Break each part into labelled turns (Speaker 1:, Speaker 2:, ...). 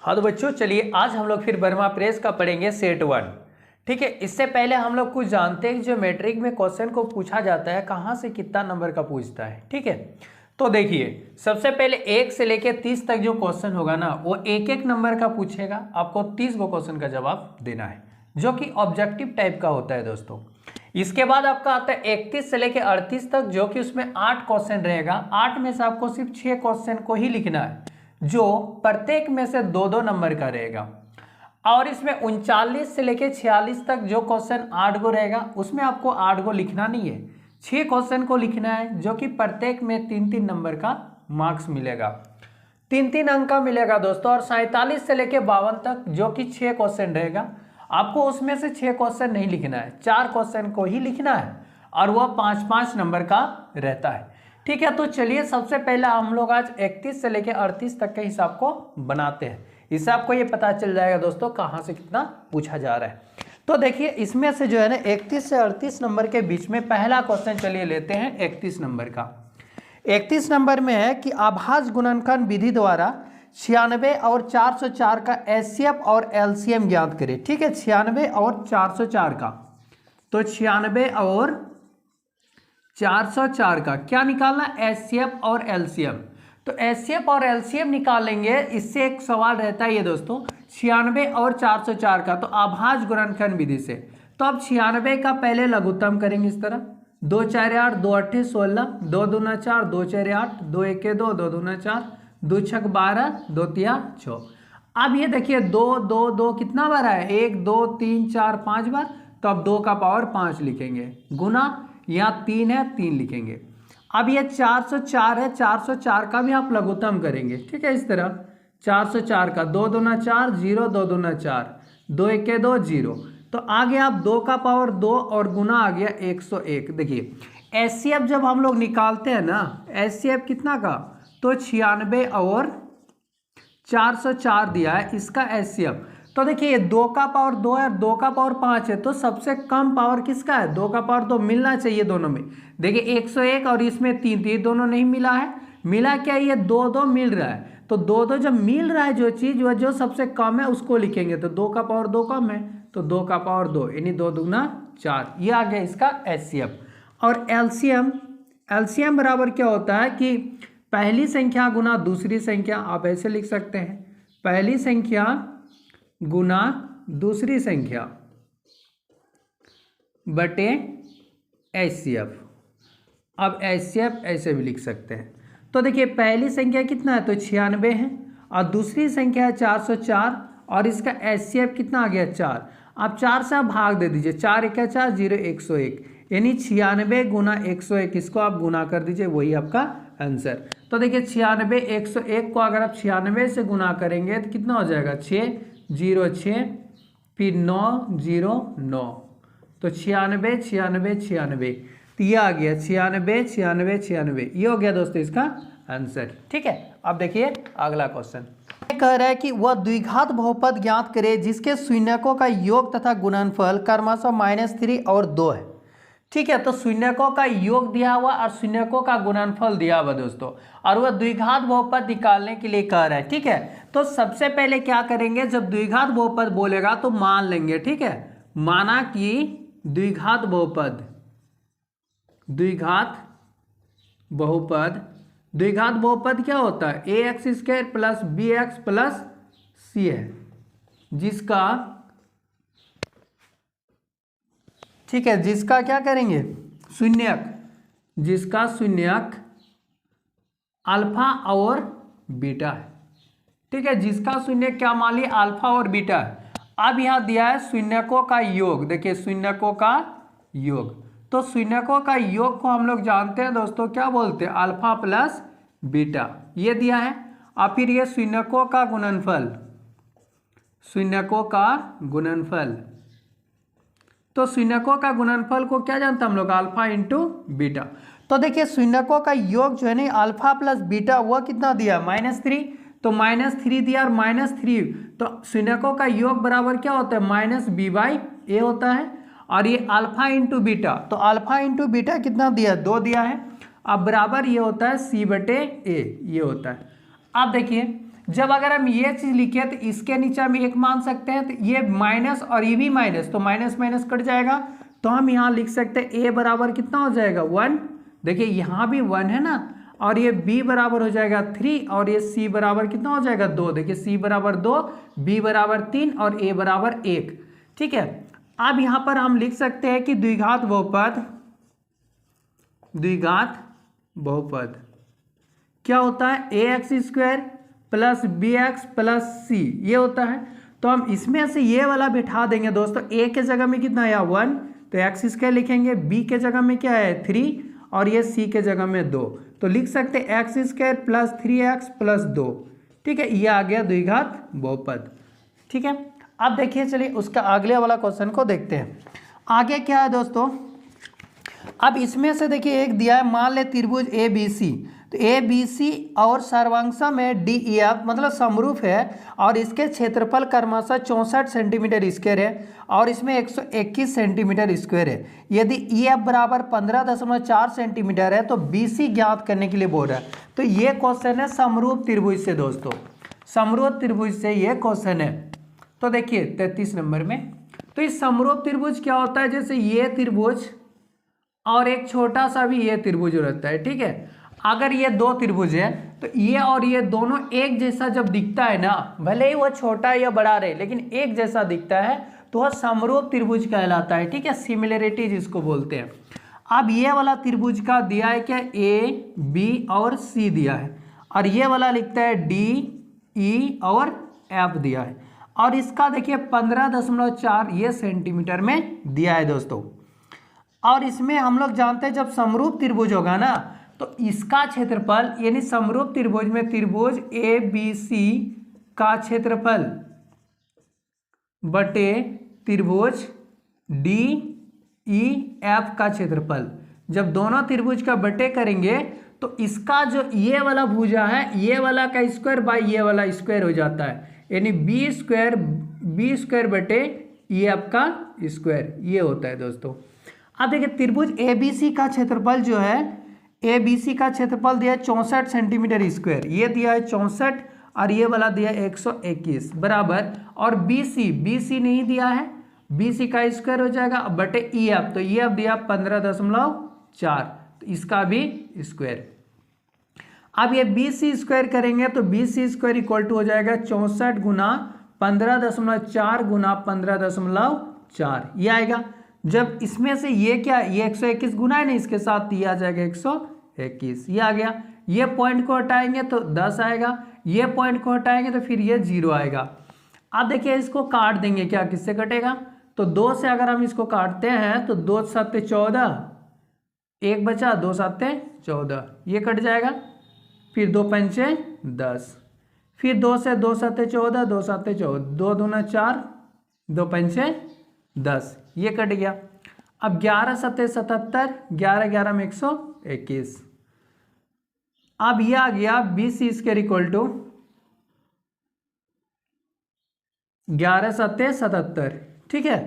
Speaker 1: हाँ तो बच्चों चलिए आज हम लोग फिर वर्मा प्रेस का पढ़ेंगे सेट 1। ठीक है, इससे पहले हम लोग कुछ जानते हैं कि जो मैट्रिक में क्वेश्चन को पूछा जाता है कहाँ से कितना नंबर का पूछता है। ठीक है, तो देखिए सबसे पहले 1 से लेकर 30 तक जो क्वेश्चन होगा ना वो एक एक नंबर का पूछेगा। आपको 30 गो क्वेश्चन का जवाब देना है जो कि ऑब्जेक्टिव टाइप का होता है दोस्तों। इसके बाद आपका आता है 31 से लेकर 38 तक जो कि उसमें 8 क्वेश्चन रहेगा। 8 में से आपको सिर्फ 6 क्वेश्चन को ही लिखना है जो प्रत्येक में से 2-2 नंबर का रहेगा। और इसमें 39 से लेकर 46 तक जो क्वेश्चन 8 गो रहेगा उसमें आपको 8 गो लिखना नहीं है, 6 क्वेश्चन को लिखना है जो कि प्रत्येक में 3-3 नंबर का मार्क्स मिलेगा, 3-3 अंक का मिलेगा दोस्तों। और 47 से लेकर 52 तक जो कि 6 क्वेश्चन रहेगा, आपको उसमें से 6 क्वेश्चन नहीं लिखना है, 4 क्वेश्चन को ही लिखना है और वह 5-5 नंबर का रहता है। ठीक है, तो चलिए सबसे पहला हम लोग आज 31 से लेकर 38 तक के हिसाब को बनाते हैं। इससे आपको ये पता चल जाएगा दोस्तों कहाँ से कितना पूछा जा रहा है। तो देखिए इसमें से जो है ना 31 से 38 नंबर के बीच में पहला क्वेश्चन चलिए लेते हैं 31 नंबर का। 31 नंबर में है कि अभाज्य गुणनखंड विधि द्वारा 96 और 404 का एचसीएफ और एलसीएम ज्ञात करें। ठीक है, 96 और 404 का, तो 96 और 404 का क्या निकालना, एचसीएफ और एलसीएम। तो एचसीएफ और एलसीएम निकालेंगे, इससे एक सवाल रहता है ये दोस्तों 96 और 404 का, तो अभाज्य गुणनखंड विधि से। तो अब 96 का पहले लघुत्तम करेंगे इस तरह 2 4 8 2 8 16 2 दूना 4 2 4 8 2 1 2 2 दूना 4 2 6 12 2 3 6। अब ये देखिए 2 2 2 कितना बार है, 1 2 3 4 5 बार, तो अब 2 का पावर 5 लिखेंगे, गुना यहाँ 3 है 3 लिखेंगे। अब ये 404 है, 404 का भी आप लघुत्तम करेंगे। ठीक है, इस तरह 404 का 2 दूना 4 0 2 दूना 4 2 1 2 0, तो आगे आप 2 का पावर 2 और गुना आ गया 101। देखिए एचसीएफ जब हम लोग निकालते हैं ना, एचसीएफ कितना का, तो 96 और 404 दिया है इसका एचसीएफ। तो देखिए ये 2 का पावर 2 है, 2 का पावर 5 है, तो सबसे कम पावर किसका है, 2 का पावर 2 मिलना चाहिए दोनों में। देखिए 101 और इसमें 3, तो ये दोनों नहीं मिला है, मिला क्या, ये 2-2 मिल रहा है। तो 2-2 जब मिल रहा है जो चीज़, वह जो सबसे कम है उसको लिखेंगे। तो 2 का पावर 2 कम है, तो 2 का पावर 2 यानी 2 दूना 4, ये आ गया इसका एचसीएफ। और एलसीएम, एलसीएम बराबर क्या होता है कि पहली संख्या गुना दूसरी संख्या, आप ऐसे लिख सकते हैं, पहली संख्या गुना दूसरी संख्या बटे एचसीएफ। अब एचसीएफ ऐसे भी लिख सकते हैं। तो देखिए पहली संख्या कितना है, तो 96 है, और दूसरी संख्या है 404, और इसका एचसीएफ कितना आ गया 4। अब 4 से आप भाग दे दीजिए, 4 1 4 0 101, यानी 96 गुना 101, इसको आप गुना कर दीजिए, वही आपका आंसर। तो देखिए 96 101 को अगर आप 96 से गुना करेंगे तो कितना हो जाएगा, 6 0 6 फिर 9 0 9, तो 96 96 96, तो ये आ गया 96 96 96, ये हो गया दोस्तों इसका आंसर। ठीक है, अब देखिए अगला क्वेश्चन कह रहा है कि वह द्विघात बहुपद ज्ञात करे जिसके शून्यकों का योग तथा गुणनफल क्रमशः -3 और 2 है। ठीक है, तो शून्यकों का योग दिया हुआ और शून्यकों का गुणनफल दिया हुआ दोस्तों, और वह द्विघात बहुपद निकालने के लिए कह रहा है। ठीक है, तो सबसे पहले क्या करेंगे, जब द्विघात बहुपद बोलेगा तो मान लेंगे। ठीक है, माना कि द्विघात बहुपद, द्विघात बहुपद, द्विघात बहुपद क्या होता है, ax² plus bx plus c है, जिसका, ठीक है, जिसका क्या करेंगे, शून्यक, जिसका शून्यक अल्फा और बीटा है। ठीक है, जिसका शून्यक क्या मान लिया, अल्फा और बीटा है। अब यहाँ दिया है शून्यकों का योग, देखिए शून्यकों का योग, तो शून्यकों का योग को हम लोग जानते हैं दोस्तों क्या बोलते हैं, अल्फा प्लस बीटा, ये दिया है। और फिर ये शून्यकों का गुणनफल, शून्यकों का गुणनफल, तो शून्यकों का गुणनफल को क्या जानते हैं हम लोग, अल्फा इंटू बीटा। तो देखिए शून्यकों का योग जो है ना अल्फा प्लस बीटा, वह कितना दिया, -3, तो -3 दिया, और -3, तो शून्यकों का योग बराबर क्या होता है, -b/a होता है। और ये अल्फा इंटू बीटा, तो अल्फा इंटू बीटा कितना दिया, 2 दिया है। अब बराबर ये होता है c/a, ये होता है। अब देखिए जब अगर हम ये चीज लिखे तो इसके नीचे हम एक मान सकते हैं, तो ये माइनस और ये भी माइनस, तो माइनस माइनस कट जाएगा, तो हम यहाँ लिख सकते हैं ए बराबर कितना हो जाएगा 1। देखिए यहाँ भी 1 है ना, और ये b बराबर हो जाएगा 3, और ये c बराबर कितना हो जाएगा 2। देखिए c बराबर 2, b बराबर 3 और a बराबर 1। ठीक है, अब यहाँ पर हम लिख सकते हैं कि द्विघात बहुपद क्या होता है, ax² plus bx plus c ये होता है। तो हम इसमें से ये वाला बिठा देंगे दोस्तों, a के जगह में कितना आया 1, तो x² लिखेंगे, b के जगह में क्या है 3 और ये c के जगह में 2, तो लिख सकते हैं x² प्लस 3x प्लस 2। ठीक है, ये आ गया द्विघात बहुपद। ठीक है, अब देखिए चलिए उसका अगले वाला क्वेश्चन को देखते हैं। आगे क्या है दोस्तों, अब इसमें से देखिए एक दिया है, मान ले त्रिभुज ABC, तो ABC और सर्वांशम में DEF मतलब समरूप है, और इसके क्षेत्रफल क्रमशः 64 सेंटीमीटर स्क्वायर है और इसमें 121 सेंटीमीटर स्क्वायर है। यदि EF बराबर 15.4 सेंटीमीटर है तो BC ज्ञात करने के लिए बोल रहा है। तो ये क्वेश्चन है समरूप त्रिभुज से दोस्तों, समरूप त्रिभुज से ये क्वेश्चन है। तो देखिए 33 नंबर में, तो इस समरूप त्रिभुज क्या होता है, जैसे ये त्रिभुज और एक छोटा सा भी ये त्रिभुज रहता है। ठीक है, अगर ये दो त्रिभुज है तो ये और ये दोनों एक जैसा जब दिखता है ना, भले ही वो छोटा या बड़ा रहे लेकिन एक जैसा दिखता है, तो वह समरूप त्रिभुज कहलाता है। ठीक है, सिमिलरिटी जिसको बोलते हैं। अब ये वाला त्रिभुज का दिया है क्या, ए बी और सी दिया है, और ये वाला लिखता है डी ई और एफ दिया है, और इसका देखिए 15.4 ये सेंटीमीटर में दिया है दोस्तों। और इसमें हम लोग जानते हैं जब समरूप त्रिभुज होगा ना, तो इसका क्षेत्रफल यानी समरूप त्रिभुज में त्रिभुज ए बी सी का क्षेत्रफल बटे त्रिभुज डी ई एफ का क्षेत्रफल, जब दोनों त्रिभुज का बटे करेंगे तो इसका जो ये वाला भुजा है, ये वाला का स्क्वायर बाई ये वाला स्क्वायर हो जाता है, यानी बी स्क्वायर बटे ई एफ का स्क्वायर, ये होता है दोस्तों। अब देखिए त्रिभुज ए बी सी का क्षेत्रफल जो है, ए बी सी का क्षेत्रफल दिया है 64 सेंटीमीटर स्क्वायर, ये दिया है 64 और ये वाला दिया है 121 बराबर, और बी सी नहीं दिया है, बी सी का स्क्वायर हो जाएगा बटे ई एफ, तो ई एफ दिया 15.4, तो इसका भी स्क्वायर। अब ये बी सी स्क्वायर करेंगे तो B C square equal to हो जाएगा 64 गुना 15.4 गुना 15.4, ये आएगा। जब इसमें से ये क्या, ये 121 गुना है ना, इसके साथ ये आ जाएगा 121, ये आ गया। ये पॉइंट को हटाएंगे तो 10 आएगा, ये पॉइंट को हटाएंगे तो फिर ये 0 आएगा। अब देखिए इसको काट देंगे, क्या किससे कटेगा, तो 2 से अगर हम इसको काटते हैं तो 2 7 14, 1 बचा, 2 7 14, ये कट जाएगा, फिर 2 5 10, फिर 2 से 2 7 14, 2 7 14, 2 दूना 4, 2 5 10, ये कट गया। अब 11 7 77, 11 11 में 121। अब ये आ गया B C square equal to 11 7 77, ठीक है।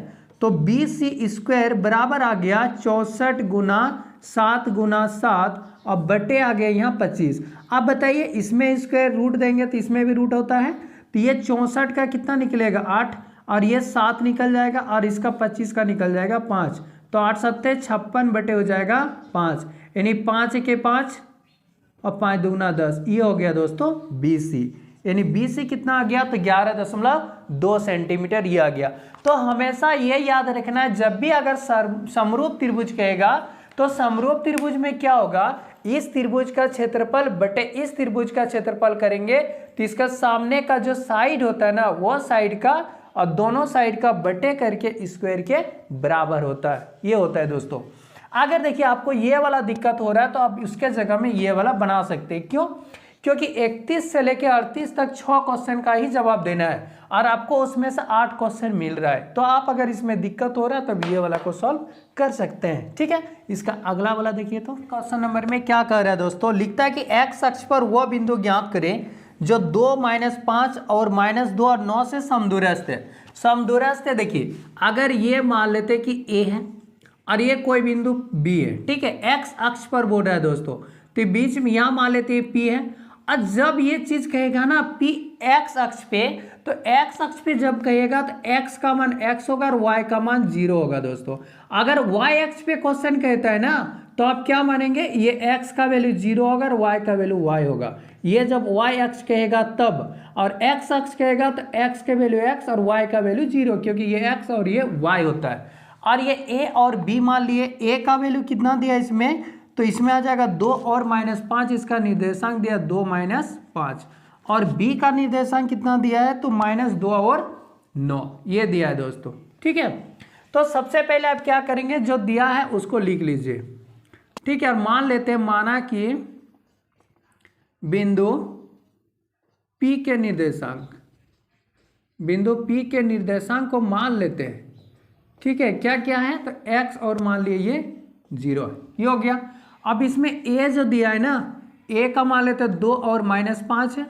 Speaker 1: तो बी सी स्क्वायर बराबर आ गया 64 गुना 7 गुना 7 और बटे आ गया यहाँ 25। अब बताइए इसमें स्क्वायर रूट देंगे तो इसमें भी रूट होता है, तो ये 64 का कितना निकलेगा 8, और ये 7 निकल जाएगा और इसका 25 का निकल जाएगा 5, तो 8 7 56 बटे हो जाएगा 5, यानी 5 के 5 और 5 दूना 10, ये हो गया दोस्तों बी सी, यानी बी सी कितना आ गया, तो 11.2 सेंटीमीटर ये आ गया। तो हमेशा ये याद रखना है, जब भी अगर समरूप त्रिभुज कहेगा तो समरूप त्रिभुज में क्या होगा, इस त्रिभुज का क्षेत्रफल बटे इस त्रिभुज का क्षेत्रफल करेंगे तो इसका सामने का जो साइड होता है ना, वो साइड का और दोनों साइड का बटे करके स्क्वायर के बराबर होता है, ये होता है दोस्तों। अगर देखिए आपको ये वाला दिक्कत हो रहा है तो आप उसके जगह में ये वाला बना सकते हैं, क्यों, क्योंकि 31 से लेकर 38 तक 6 क्वेश्चन का ही जवाब देना है और आपको उसमें से 8 क्वेश्चन मिल रहा है, तो आप अगर इसमें दिक्कत हो रहा है तब ये वाला को सॉल्व कर सकते हैं, ठीक है। इसका अगला वाला देखिए, तो क्वेश्चन नंबर में क्या कह रहा है दोस्तों, लिखता है कि एक्स अक्ष पर वह बिंदु ज्ञात करें जो 2 -5 और -2 और 9 से समदूरस्थ है। समदूरस्थ है, देखिए अगर ये मान लेते कि ए है और ये कोई बिंदु बी है, ठीक है, एक्स अक्ष पर बोल रहा है दोस्तों, तो बीच में यहाँ मान लेते हैं पी है और जब ये चीज कहेगा ना पी एक्स अक्ष पे, तो एक्स अक्ष पे जब कहेगा तो एक्स का मान एक्स होगा और वाई का मान 0 होगा दोस्तों। अगर वाई अक्ष पे क्वेश्चन कहता है ना, तो आप क्या मानेंगे, ये एक्स का वैल्यू 0 होगा और वाई का वैल्यू वाई होगा। ये जब वाई अक्ष कहेगा तब, और एक्स अक्ष कहेगा तो एक्स के वैल्यू एक्स और वाई का वैल्यू 0, क्योंकि ये एक्स और ये वाई होता है। और ये ए और बी मान लिए, ए का वैल्यू कितना दिया इसमें, तो इसमें आ जाएगा 2 और -5, इसका निर्देशांक दिया 2 -5, और बी का निर्देशांक कितना दिया है, तो -2 और 9 ये दिया है दोस्तों। ठीक है, तो सबसे पहले आप क्या करेंगे, जो दिया है उसको लिख लीजिए। ठीक है, और मान लेते हैं, माना कि बिंदु P के निर्देशांक, बिंदु P के निर्देशांक को मान लेते हैं। ठीक है, क्या क्या है, तो x और मान लिए ये 0 है, ये हो गया। अब इसमें a जो दिया है ना, a का मान लेते हैं 2 और -5 है,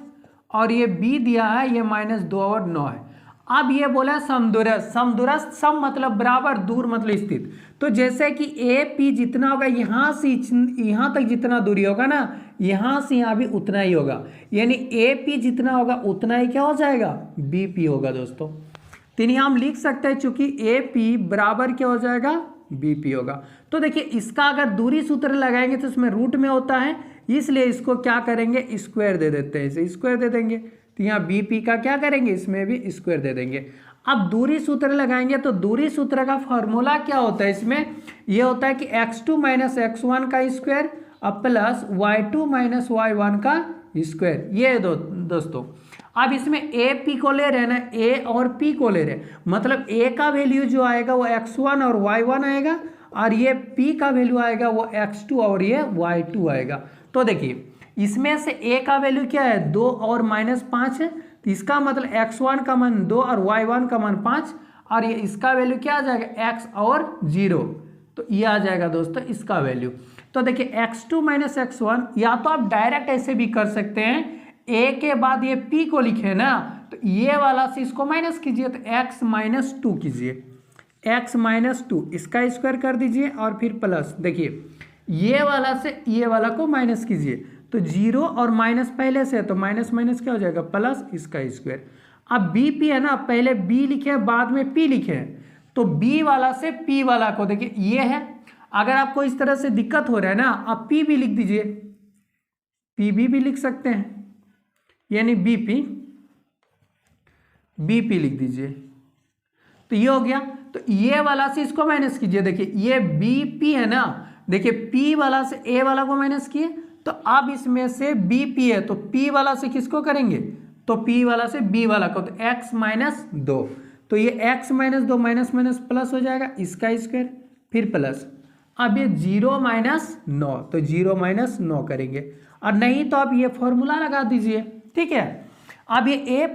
Speaker 1: और ये b दिया है ये -2 और 9 है। अब ये बोला समदूरस्थ, समदूरस्थ सम मतलब बराबर, दूर मतलब स्थित। तो जैसे कि ए पी जितना होगा यहाँ से यहाँ तक जितना दूरी होगा ना, यहाँ से यहाँ भी उतना ही होगा, यानी ए पी जितना होगा उतना ही क्या हो जाएगा, बी पी होगा दोस्तों। तो यहाँ हम लिख सकते हैं, चूंकि ए पी बराबर क्या हो जाएगा, बी पी होगा। तो देखिए इसका अगर दूरी सूत्र लगाएंगे तो इसमें रूट में होता है, इसलिए इसको क्या करेंगे, स्क्वायर दे देते हैं, इसे स्क्वायर दे देंगे। तो यहाँ बी पी का क्या करेंगे, इसमें भी स्क्वायर दे देंगे। अब दूरी सूत्र लगाएंगे तो दूरी सूत्र का फॉर्मूला क्या होता है, इसमें ये होता है कि x2 - x1 का स्क्वायर अब प्लस y2 - y1 का स्क्वायर, ये दोस्तों। अब इसमें ए पी को ले रहे हैं ना, ए और पी को ले रहे हैं, मतलब ए का वैल्यू जो आएगा वो x1 और y1 आएगा, और ये पी का वैल्यू आएगा वो x2 और ये y2 आएगा। तो देखिए इसमें से ए का वैल्यू क्या है, 2 और -5 है, तो इसका मतलब x1 का मान 2 और y1 का मान 5, और ये इसका वैल्यू क्या आ जाएगा, x और 0, तो ये आ जाएगा दोस्तों इसका वैल्यू। तो देखिए x2 - x1, या तो आप डायरेक्ट ऐसे भी कर सकते हैं, a के बाद ये p को लिखे ना, तो ये वाला से इसको माइनस कीजिए, तो x -2 कीजिए, x -2 इसका स्क्वायर कर दीजिए, और फिर प्लस, देखिए ये वाला से ये वाला को माइनस कीजिए, तो 0 और माइनस पहले से है, तो माइनस माइनस क्या हो जाएगा, प्लस इसका स्क्वायर। अब बी पी है ना, पहले बी लिखे बाद में पी लिखे, तो बी वाला से पी वाला को, देखिए ये है, अगर आपको इस तरह से दिक्कत हो रहा है ना, आप पी भी लिख दीजिए, पी भी लिख सकते हैं, यानी बी पी लिख दीजिए, तो ये हो गया। तो ये वाला से इसको माइनस कीजिए, देखिए ये बी पी है ना, देखिए पी वाला से ए वाला को माइनस किए, तो अब इसमें से बी पी है, तो पी वाला से किसको करेंगे, तो पी वाला से बी वाला को, तो x -2, तो ये x -2 माइनस माइनस प्लस हो जाएगा, इसका स्क्वायर फिर प्लस, अब ये 0 - 9, तो 0 - 9 करेंगे, और नहीं तो आप ये फॉर्मूला लगा दीजिए। ठीक है, अब ये a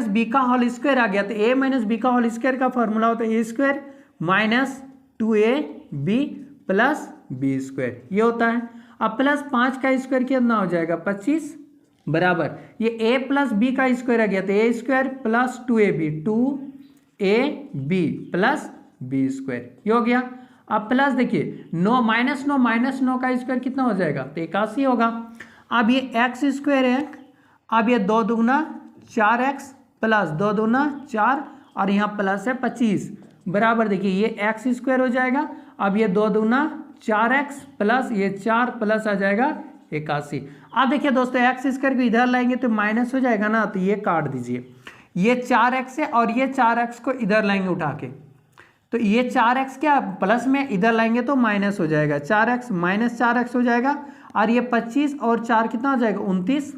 Speaker 1: - b का होल स्क्वायर आ गया, तो a - b का होल स्क्वायर का फॉर्मूला होता है a² - 2ab प्लस b², ये होता है। अब प्लस 5 का स्क्वायर कितना हो जाएगा, 25 बराबर, ये a + b का स्क्वायर आ गया, तो a² + 2ab 2ab plus b², ये हो गया। अब प्लस देखिए 9 -9 का स्क्वायर कितना हो जाएगा, तो 81 होगा। अब ये x² है, अब ये 2 दूना 4x प्लस 2 दूना 4, और यहाँ प्लस है 25 बराबर, देखिए ये x² हो जाएगा। अब ये 2 दूना 4x प्लस ये 4 प्लस आ जाएगा 81। अब देखिए दोस्तों x² को इधर लाएंगे तो माइनस हो जाएगा ना, तो ये काट दीजिए, ये 4x है और ये 4x को इधर लाएंगे उठा के, तो ये 4x क्या प्लस में इधर लाएंगे तो माइनस हो जाएगा, 4x - 4x हो जाएगा, और ये 25 और 4 कितना हो जाएगा 29।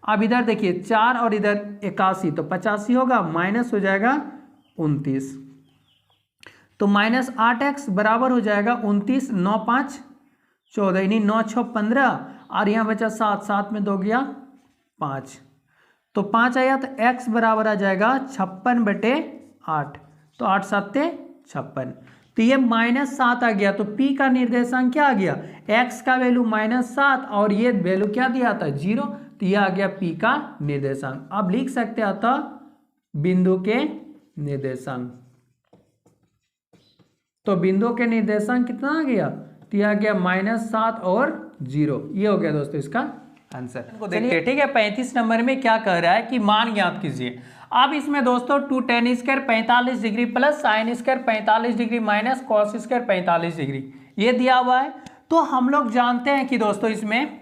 Speaker 1: अब इधर देखिए 4 और इधर 81, तो 85 होगा, माइनस हो जाएगा 29, तो -8x बराबर हो जाएगा 29, 9 5 14, यानी 9 6 15, और यहाँ बचा 7, 7 में 2 गया 5, तो 5 आया, तो x बराबर आ जाएगा 56/8, तो 8 7 56, तो ये -7 आ गया। तो p का निर्देशांक क्या आ गया, x का वैल्यू -7 और ये वैल्यू क्या दिया था 0, तो ये आ गया p का निर्देशांक। अब लिख सकते हैं अतः बिंदु के निर्देशांक, तो बिंदु के निर्देशांक कितना आ गया, तो यह आ गया -7 और 0, ये हो गया दोस्तों इसका आंसर को देखते हैं। ठीक है, 35 नंबर में क्या कह रहा है कि मान ज्ञात कीजिए। अब इसमें दोस्तों 2 tan square 45 degree plus sine square 45 degree minus cos square 45 degree ये दिया हुआ है। तो हम लोग जानते हैं कि दोस्तों इसमें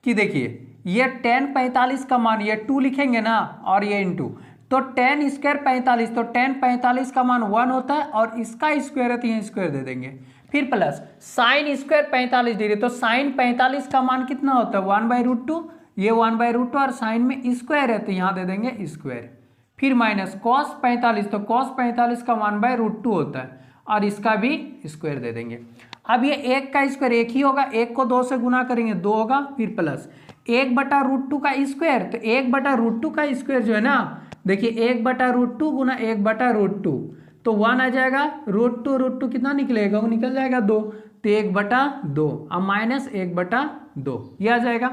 Speaker 1: कि देखिए ये tan 45 का मान ये 2 लिखेंगे ना और ये इंटू, तो tan स्क्वायर 45, तो tan 45 का मान 1 होता है और इसका स्क्वायर है तो ये स्क्वायर दे देंगे। फिर प्लस साइन स्क्वायर 45 डिग्री, तो साइन 45 का मान कितना होता है 1/√2, ये 1/√2 और साइन में स्क्वायर है तो यहाँ दे देंगे स्क्वायर। फिर माइनस कॉस 45, तो कॉस 45 का 1/√2 होता है और इसका भी स्क्वायर दे देंगे। अब ये 1 का स्क्वायर 1 ही होगा, 1 को 2 से गुना करेंगे 2 होगा, फिर प्लस 1/√2 का स्क्वायर, तो 1/√2 का स्क्वायर जो है ना देखिए 1/√2 गुना 1/√2 तो 1 आ जाएगा, √2 कितना निकलेगा वो निकल जाएगा 2, तो 1/2 अब माइनस 1/2 ये आ जाएगा।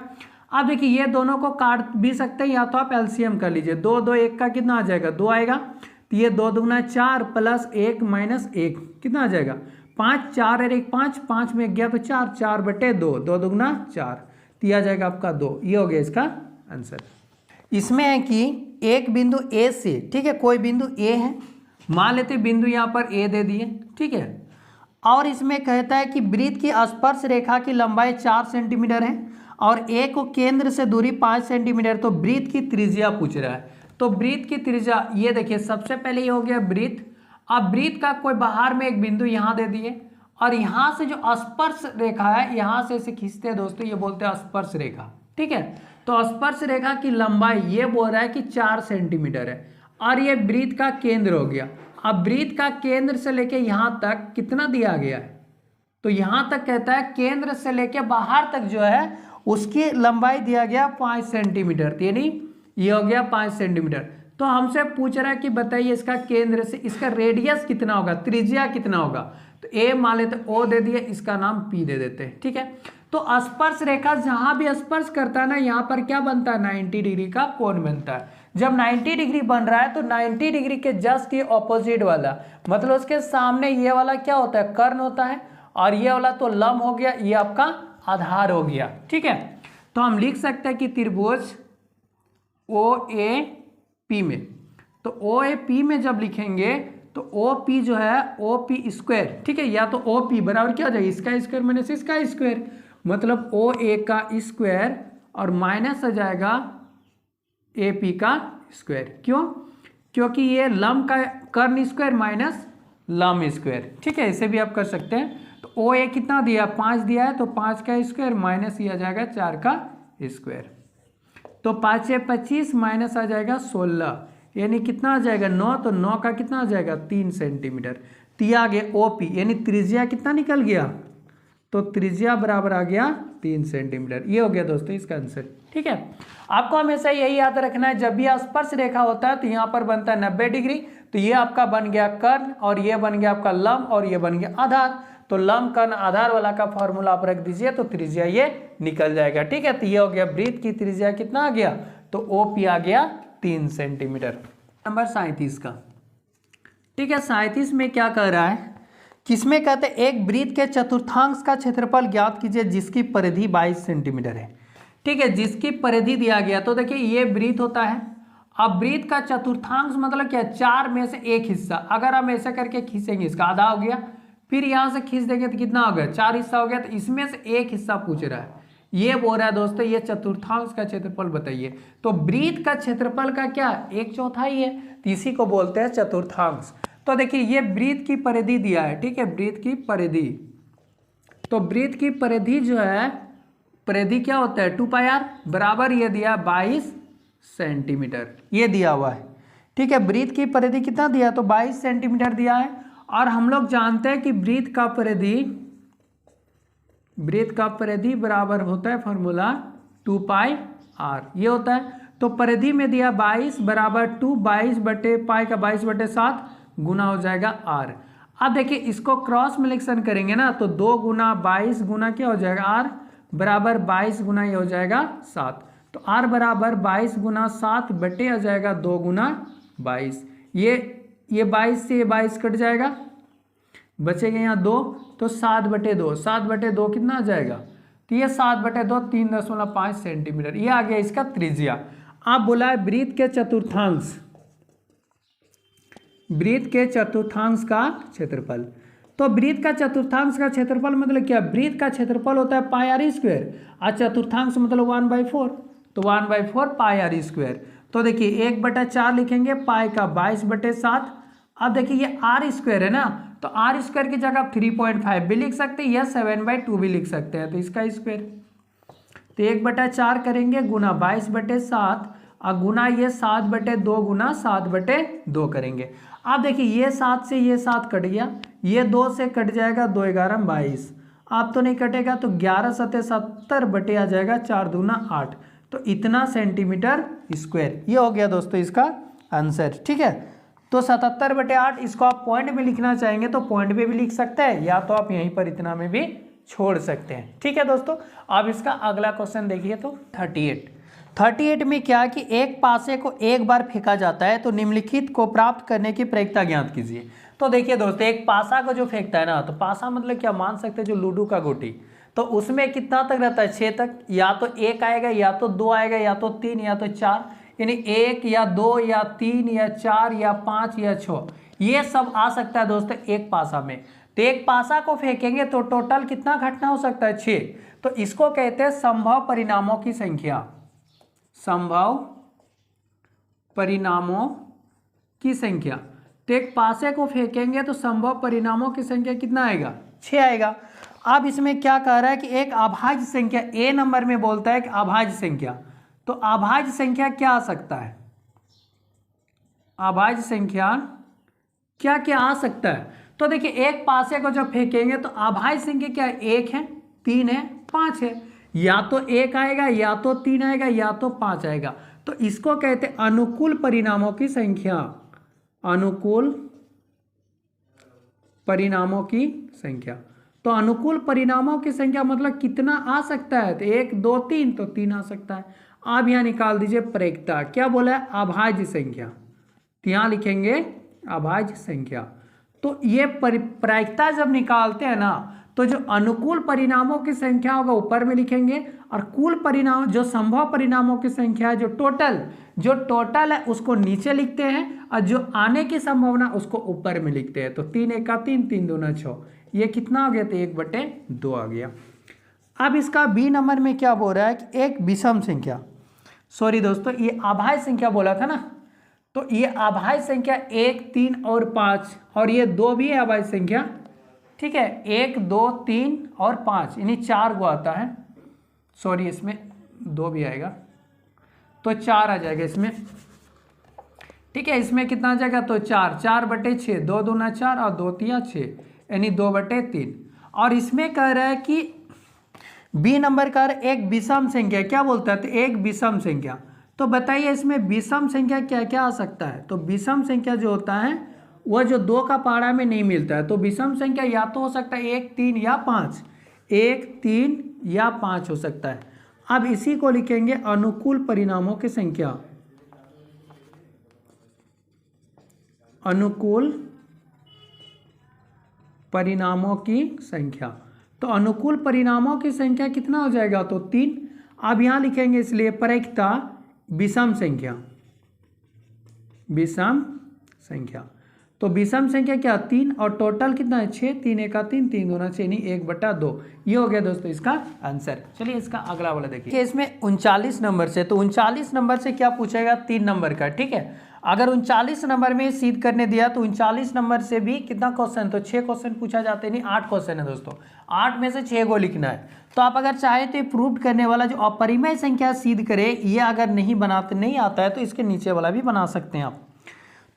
Speaker 1: अब देखिए ये दोनों को काट भी सकते हैं या तो आप एलसीएम कर लीजिए, 2 2 1 का कितना आ जाएगा 2 आएगा, तो ये 2 दूना 4 प्लस 1 माइनस 1 कितना आ जाएगा 5, 4 और 1 5, 5 में गया तो 4, 4/2, 2 दूना 4, तो आ जाएगा आपका 2, ये हो गया इसका आंसर। इसमें है कि एक बिंदु ए से, ठीक है कोई बिंदु ए है, मान लेते बिंदु यहाँ पर ए दे दिए, ठीक है, और इसमें कहता है कि वृत्त की स्पर्श रेखा की लंबाई 4 सेंटीमीटर है और ए को केंद्र से दूरी 5 सेंटीमीटर, तो वृत्त की त्रिज्या पूछ रहा है। तो वृत्त की त्रिज्या ये देखिए सबसे पहले ये हो गया वृत्त। अब वृत्त का कोई बाहर में एक बिंदु यहाँ दे दिए और यहाँ से जो स्पर्श रेखा है यहाँ से इसे खींचते हैं दोस्तों, ये बोलते हैं स्पर्श रेखा, ठीक है। तो स्पर्श रेखा की लंबाई ये बोल रहा है कि 4 सेंटीमीटर है और ये वृत्त का केंद्र हो गया। अब वृत्त का केंद्र से लेके यहाँ तक कितना दिया गया है, तो यहाँ तक कहता है केंद्र से लेके बाहर तक जो है उसकी लंबाई दिया गया 5 सेंटीमीटर, यानी ये हो गया 5 सेंटीमीटर। तो हमसे पूछ रहा है कि बताइए इसका केंद्र से इसका रेडियस कितना होगा, त्रिज्या कितना होगा, तो ए मान लेते ओ दे दिए, इसका नाम पी दे देते हैं, ठीक है। तो स्पर्श रेखा जहां भी स्पर्श करता है ना यहाँ पर क्या बनता है 90 डिग्री का कोण बनता है। जब 90 डिग्री बन रहा है तो 90 डिग्री के जस्ट ये ऑपोजिट वाला मतलब उसके सामने ये वाला क्या होता है कर्ण होता है और ये वाला तो लंब हो गया, ये आपका आधार हो गया, ठीक है। तो हम लिख सकते हैं कि त्रिभुज ओ ए पी में, तो ओ ए पी में जब लिखेंगे तो ओ पी जो है ओ पी स्क्वायर, ठीक है, या तो ओ पी बराबर क्या हो जाएगा इसका स्क्वायर माइनस इसका स्क्वायर, मतलब ओ ए का स्क्वायर और माइनस आ जाएगा ए पी का स्क्वायर। क्यों, क्योंकि ये लंब का कर्ण स्क्वायर माइनस लंब स्क्वायर, ठीक है, इसे भी आप कर सकते हैं। तो ओ ए कितना दिया 5 दिया है तो 5 का स्क्वायर माइनस ये आ जाएगा 4 का स्क्वायर, तो 5 से 25 माइनस आ जाएगा 16, यानी कितना आ जाएगा 9, तो 9 का कितना आ जाएगा 3 सेंटीमीटर। तो आगे ओ पी यानी त्रिज्या कितना निकल गया, तो त्रिज्या बराबर आ गया 3 सेंटीमीटर। ये हो गया दोस्तों इसका आंसर, ठीक है। आपको हमेशा यही याद रखना है जब भी स्पर्श रेखा होता है तो यहाँ पर बनता है 90 डिग्री, तो ये आपका बन गया कर्ण और ये बन गया आपका लंब और ये बन गया आधार। तो लंब कर्ण आधार वाला का फॉर्मूला आप रख दीजिए तो त्रिज्या ये निकल जाएगा, ठीक है। तो ये हो गया वृत्त की त्रिज्या कितना आ गया, तो ओ पी आ गया 3 सेंटीमीटर। नंबर 37 का, ठीक है। 37 में क्या कह रहा है, किसमें कहते हैं एक वृत्त के चतुर्थांश का क्षेत्रफल ज्ञात कीजिए जिसकी परिधि 22 सेंटीमीटर है, ठीक है। जिसकी परिधि दिया गया, तो देखिए ये वृत्त होता है। अब वृत्त का चतुर्थांश मतलब क्या, 4 में से एक हिस्सा, अगर हम ऐसा करके खींचेंगे इसका आधा हो गया, फिर यहाँ से खींच देंगे तो कितना हो गया 4 हिस्सा हो गया, तो इसमें से एक हिस्सा पूछ रहा है। ये बोल रहा है दोस्तों ये चतुर्थांश का क्षेत्रफल बताइए, तो वृत्त का क्षेत्रफल का क्या 1/4 है, तो इसी को बोलते हैं चतुर्थांश। तो देखिए ये वृत्त की परिधि दिया है, ठीक है, वृत्त की परिधि, तो वृत्त की परिधि जो है परिधि क्या होता है 2πr बराबर ये दिया 22 सेंटीमीटर, ये दिया हुआ है, ठीक है। वृत्त की परिधि कितना दिया, तो 22 सेंटीमीटर दिया है और हम लोग जानते हैं कि वृत्त का परिधि बराबर होता है फॉर्मूला 2πr ये होता है। तो परिधि में दिया 22 बराबर 2, 22 बटे पाई का 22/7 गुना हो जाएगा r। अब देखिए इसको क्रॉस मल्टीप्लिकेशन करेंगे ना तो 2 गुना 22 गुना क्या हो जाएगा r बराबर 22 गुना ये हो जाएगा 7, तो r बराबर 22 गुना 7 बटे आ जाएगा 2 गुना 22, ये 22 से ये 22 कट जाएगा, बचेगा यहाँ 2, तो 7/2, 7/2 कितना आ जाएगा तो ये 7/2 3.5 सेंटीमीटर, ये आ गया इसका त्रिज्या। आप बोला है वृत्त के चतुर्थांश, वृत्त के चतुर्थांश का क्षेत्रफल। तो वृत्त का चतुर्थांश का क्षेत्रफल मतलब क्या, वृत्त का क्षेत्रफल होता है पाई आर स्क्वायर और चतुर्थांश मतलब 1/4, तो 1/4 पाई आर स्क्वायर। तो देखिए 1/4 लिखेंगे, पाई का 22/7। अब देखिए ये आर स्क्वायर है ना, तो आर स्क्वायर की जगह आप 3.5 भी लिख सकते हैं या 7/2 भी लिख सकते हैं, तो इसका स्क्वायर। तो 1/4 करेंगे गुना 22/7 और गुना ये 7/2 गुना 7/2 करेंगे। अब देखिए ये 7 से ये 7 कट गया, ये 2 से कट जाएगा, 2 11 22, आप तो नहीं कटेगा, तो 11 7 70 बटे आ जाएगा, 4 दूना 8, तो इतना सेंटीमीटर स्क्वायर। ये हो गया दोस्तों इसका आंसर, ठीक है। तो 77/8 इसको आप पॉइंट में लिखना चाहेंगे तो पॉइंट में भी लिख सकते हैं, या तो आप यहीं पर इतना में भी छोड़ सकते हैं, ठीक है दोस्तों। अब इसका अगला क्वेश्चन देखिए, तो 38 में क्या कि एक पासे को एक बार फेंका जाता है तो निम्नलिखित को प्राप्त करने की प्रक्रिया ज्ञात कीजिए। तो देखिए दोस्तों, एक पासा को जो फेंकता है ना, तो पासा मतलब क्या मान सकते हैं, जो लूडो का गोटी, तो उसमें कितना तक रहता है, 6 तक, या तो 1 आएगा या तो 2 आएगा या तो 3 या तो 4, यानी 1 या 2 या 3 या 4 या 5 या 6, ये सब आ सकता है दोस्तों एक पासा में। तो एक पासा को फेंकेंगे तो टोटल कितना घटना हो सकता है, 6। तो इसको कहते हैं संभव परिणामों की संख्या, संभव परिणामों की संख्या। तो एक पासे को फेंकेंगे तो संभव परिणामों की संख्या कितना आएगा, 6 आएगा। अब इसमें क्या कह रहा है कि एक अभाज्य संख्या, ए नंबर में बोलता है कि अभाज्य संख्या, तो अभाज्य संख्या क्या आ सकता है, अभाज्य संख्या क्या क्या आ सकता है। तो देखिए एक पासे को जब फेंकेंगे तो अभाज्य संख्या क्या है, 1 है, 3 है, 5 है, या तो 1 आएगा या तो 3 आएगा या तो 5 आएगा। तो इसको कहते हैं अनुकूल परिणामों की संख्या, अनुकूल परिणामों की संख्या। तो अनुकूल परिणामों की संख्या मतलब कितना आ सकता है, तो 1 2 3, तो 3 आ सकता है। आप यहाँ निकाल दीजिए प्रक्रिया, क्या बोला है, अभाज्य संख्या, तो यहाँ लिखेंगे अभाज्य संख्या। तो ये प्रक्रिया जब निकालते हैं ना, तो जो अनुकूल परिणामों की संख्या होगा ऊपर में लिखेंगे, और कुल परिणाम जो संभव परिणामों की संख्या है, जो टोटल है उसको नीचे लिखते हैं, और जो आने की संभावना उसको ऊपर में लिखते हैं। तो 3 1 3, 3 2 6, ये कितना हो गया, तो 1/2 आ गया। अब इसका बी नंबर में क्या बोल रहा है कि एक विषम संख्या, सॉरी दोस्तों ये अभाज्य संख्या बोला था ना, तो ये अभाज्य संख्या 1 3 और 5, और ये 2 भी है अभाज्य संख्या, ठीक है, 1 2 3 और 5, यानी 4 को आता है, सॉरी इसमें 2 भी आएगा, तो 4 आ जाएगा इसमें, ठीक है। इसमें कितना आ जाएगा, तो 4 4/6, 2 दूना 4 और 2 3 6, यानी 2/3। और इसमें कह रहा है कि बी नंबर का एक विषम संख्या, क्या बोलता है, तो एक विषम संख्या। तो बताइए इसमें विषम संख्या क्या क्या आ सकता है। तो विषम संख्या जो होता है वह जो 2 का पहाड़ा में नहीं मिलता है, तो विषम संख्या या तो हो सकता है 1 3 या 5, 1 3 या 5 हो सकता है। अब इसी को लिखेंगे अनुकूल परिणामों की संख्या, अनुकूल परिणामों की संख्या। तो अनुकूल परिणामों की संख्या कितना हो जाएगा, तो 3। अब यहां लिखेंगे इसलिए प्रक्रिया विषम संख्या, विषम संख्या। तो विषम संख्या क्या, 3, और टोटल कितना है 6, 3 1 3, 3 2 6, यानी 1/2। ये हो गया दोस्तों इसका आंसर। चलिए इसका अगला वाला देखिए, इसमें 39 नंबर से, तो 39 नंबर से क्या पूछेगा, 3 नंबर का, ठीक है। अगर 39 नंबर में सिद्ध करने दिया तो 39 नंबर से भी कितना क्वेश्चन, तो 6 क्वेश्चन पूछा जाते हैं, नहीं 8 क्वेश्चन है दोस्तों, 8 में से 6 को लिखना है। तो आप अगर चाहे तो प्रूव करने वाला जो अपरिमेय संख्या सिद्ध करे, ये अगर नहीं आता है तो इसके नीचे वाला भी बना सकते हैं आप।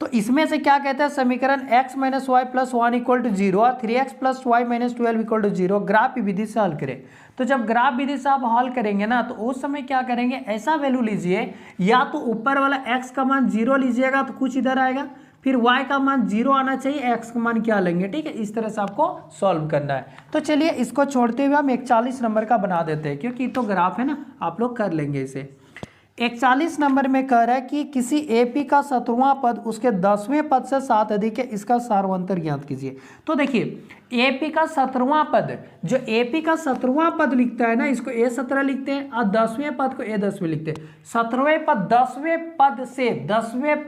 Speaker 1: तो इसमें से क्या कहते हैं, समीकरण x - y + 1 = 0 और 3x + y - 12 = 0 ग्राफ विधि से हल करें। तो जब ग्राफ विधि से आप हल करेंगे ना, तो उस समय क्या करेंगे, ऐसा वैल्यू लीजिए, या तो ऊपर वाला x का मान 0 लीजिएगा तो कुछ इधर आएगा, फिर y का मान 0 आना चाहिए, x का मान क्या लेंगे, ठीक है। इस तरह से आपको सॉल्व करना है। तो चलिए इसको छोड़ते हुए हम 41 नंबर का बना देते हैं, क्योंकि तो ग्राफ है ना, आप लोग कर लेंगे इसे। 41 नंबर में कह रहा है कि किसी एपी का 17वां पद उसके 10वें पद से 7 अधिक है, इसका सारवंतर ज्ञात कीजिए। तो देखिए एपी का 17वां पद, जो एपी का 17वां पद लिखता है ना, इसको A17 लिखते हैं और 10वें पद को A10 में लिखते हैं। 17वें पद 10वें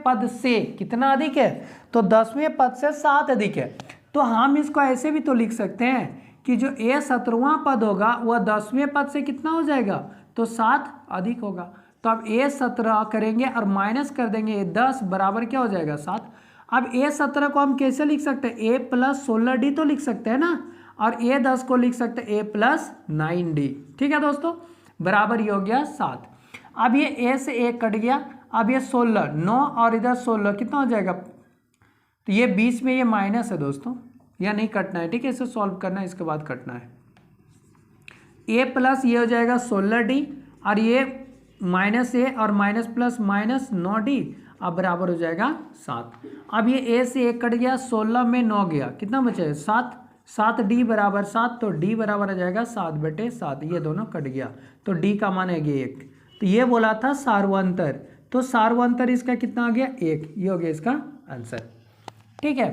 Speaker 1: पद से कितना अधिक है, तो 10वें पद से 7 अधिक है। तो हम इसको ऐसे भी तो लिख सकते हैं कि जो A17वां पद होगा वह 10वें पद से कितना हो जाएगा, तो 7 अधिक होगा। तो अब A17 करेंगे और माइनस कर देंगे A10 बराबर क्या हो जाएगा 7। अब A17 को हम कैसे लिख सकते हैं, A + 16D तो लिख सकते हैं ना, और A10 को लिख सकते हैं A + 9D। ठीक है दोस्तों, बराबर ये हो गया 7। अब ये A से A कट गया, अब ये 16, 9 और इधर 16 कितना हो जाएगा, तो ये बीच में ये माइनस है दोस्तों, या नहीं कटना है। ठीक है, इसे सॉल्व करना है, इसके बाद कटना है। A प्लस ये हो जाएगा 16D और ये माइनस A और माइनस प्लस माइनस 9D, अब बराबर हो जाएगा 7। अब ये A से 1 कट गया, 16 में 9 गया, कितना बचेगा 7, 7D बराबर 7, तो D बराबर आ जाएगा 7/7, ये दोनों कट गया, तो D का मान है 1। तो ये बोला था सारवंतर, तो सारवंतर इसका कितना आ गया 1, ये हो गया इसका आंसर। ठीक है,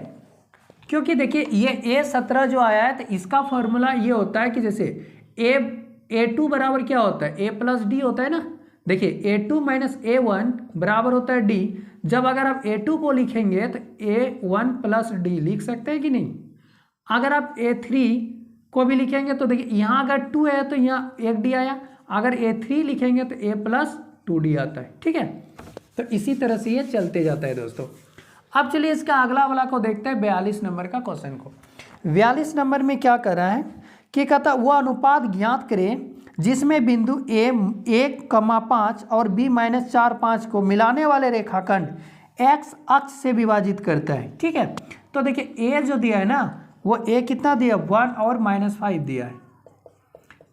Speaker 1: क्योंकि देखिए ये A17 जो आया है तो इसका फॉर्मूला ये होता है कि जैसे A2 बराबर क्या होता है, A + D होता है ना। देखिए A2 - A1 बराबर होता है D। जब अगर आप A2 को लिखेंगे तो A1 + D लिख सकते हैं कि नहीं। अगर आप A3 को भी लिखेंगे तो देखिए यहाँ अगर 2 है तो यहाँ 1D आया, अगर A3 लिखेंगे तो A + 2D आता है। ठीक है, तो इसी तरह से ये चलते जाता है दोस्तों। अब चलिए इसका अगला वाला को देखते हैं, 42 नंबर का क्वेश्चन को। 42 नंबर में क्या कर रहा है कि कहता वह अनुपात ज्ञात करें जिसमें बिंदु A 1,5 और B - 4, 5 को मिलाने वाले रेखाखंड X अक्ष से विभाजित करता है। ठीक है, तो देखिए A जो दिया है ना, वो A कितना दिया 1 और -5 दिया है,